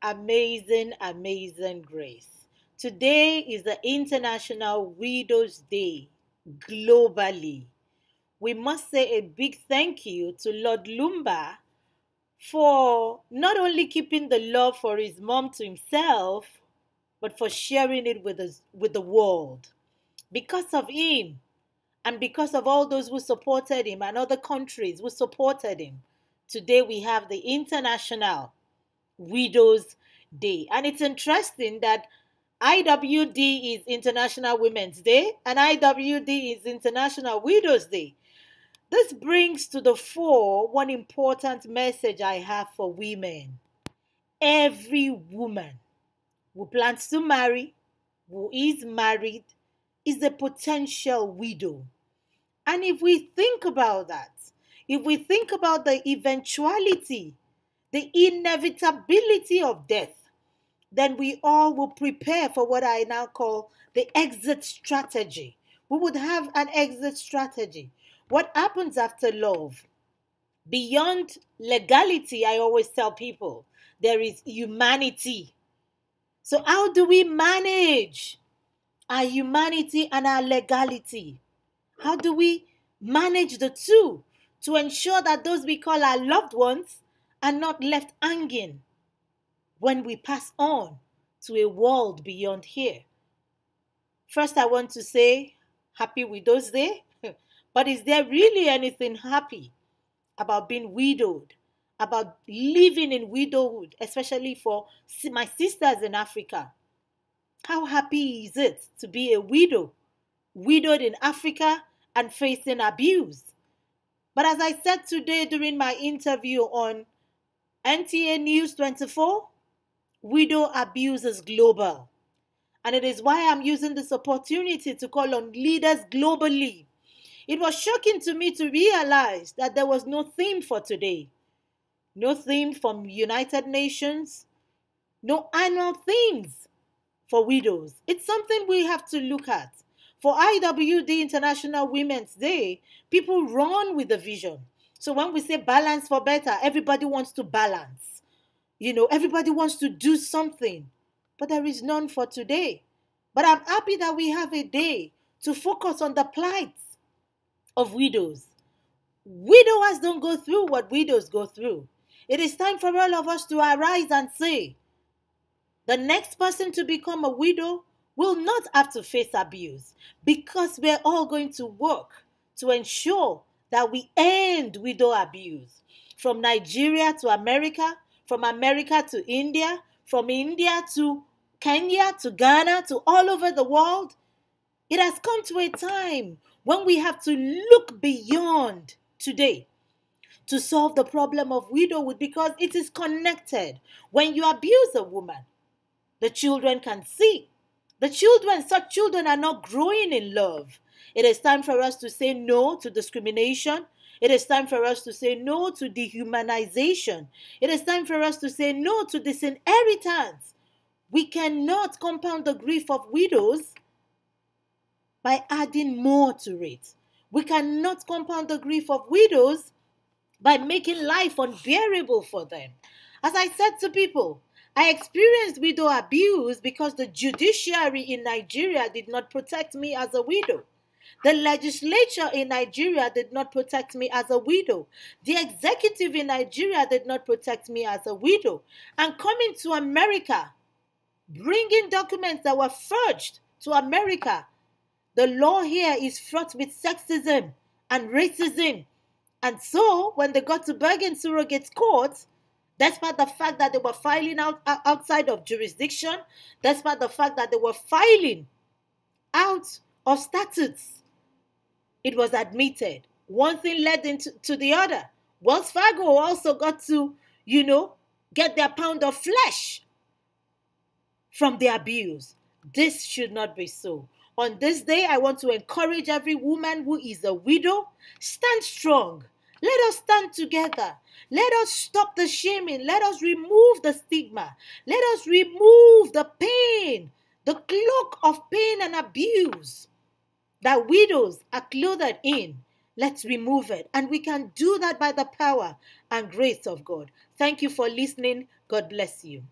Amazing, amazing grace. Today is the International Widows Day globally. We must say a big thank you to Lord Lumba for not only keeping the love for his mom to himself, but for sharing it with the world. Because of him, and because of all those who supported him and other countries who supported him, today we have the International Widows Day. And it's interesting that IWD is International Women's Day and IWD is International Widows Day. This brings to the fore one important message I have for women. Every woman who plans to marry, who is married, is a potential widow. And if we think about that, if we think about the eventuality, the inevitability of death, then we all will prepare for what I now call the exit strategy. We would have an exit strategy. What happens after love? Beyond legality, I always tell people, there is humanity. So how do we manage our humanity and our legality? How do we manage the two to ensure that those we call our loved ones are not left hanging when we pass on to a world beyond here? First, I want to say Happy Widows Day. But is there really anything happy about being widowed, about living in widowhood, especially for my sisters in Africa? How happy is it to be a widow, widowed in Africa and facing abuse? But as I said today during my interview on NTA News 24, widow abuse is global. And it is why I'm using this opportunity to call on leaders globally. It was shocking to me to realize that there was no theme for today. No theme from United Nations. No annual themes for widows. It's something we have to look at. For IWD International Women's Day, people run with the vision. So when we say balance for better, everybody wants to balance. Everybody wants to do something. But there is none for today. But I'm happy that we have a day to focus on the plight of widows. Widowers don't go through what widows go through. It is time for all of us to arise and say, the next person to become a widow will not have to face abuse, because we're all going to work to ensure that we end widow abuse. From Nigeria to America, from America to India, from India to Kenya to Ghana to all over the world, it has come to a time when we have to look beyond today to solve the problem of widowhood, because it is connected. When you abuse a woman, the children can see. Such children are not growing in love. It is time for us to say no to discrimination. It is time for us to say no to dehumanization. It is time for us to say no to disinheritance. We cannot compound the grief of widows by adding more to it. We cannot compound the grief of widows by making life unbearable for them. As I said to people, I experienced widow abuse because the judiciary in Nigeria did not protect me as a widow. The legislature in Nigeria did not protect me as a widow. The executive in Nigeria did not protect me as a widow. And coming to America, bringing documents that were forged to America, the law here is fraught with sexism and racism. And so, when they got to Bergen Surrogate Court, despite the fact that they were filing outside of jurisdiction, despite the fact that they were filing out of statutes, it was admitted. One thing led into the other. Wells Fargo also got to, get their pound of flesh from the abuse. This should not be so. On this day, I want to encourage every woman who is a widow, stand strong. Let us stand together. Let us stop the shaming. Let us remove the stigma. Let us remove the pain, the cloak of pain and abuse that widows are clothed in. Let's remove it. And we can do that by the power and grace of God. Thank you for listening. God bless you.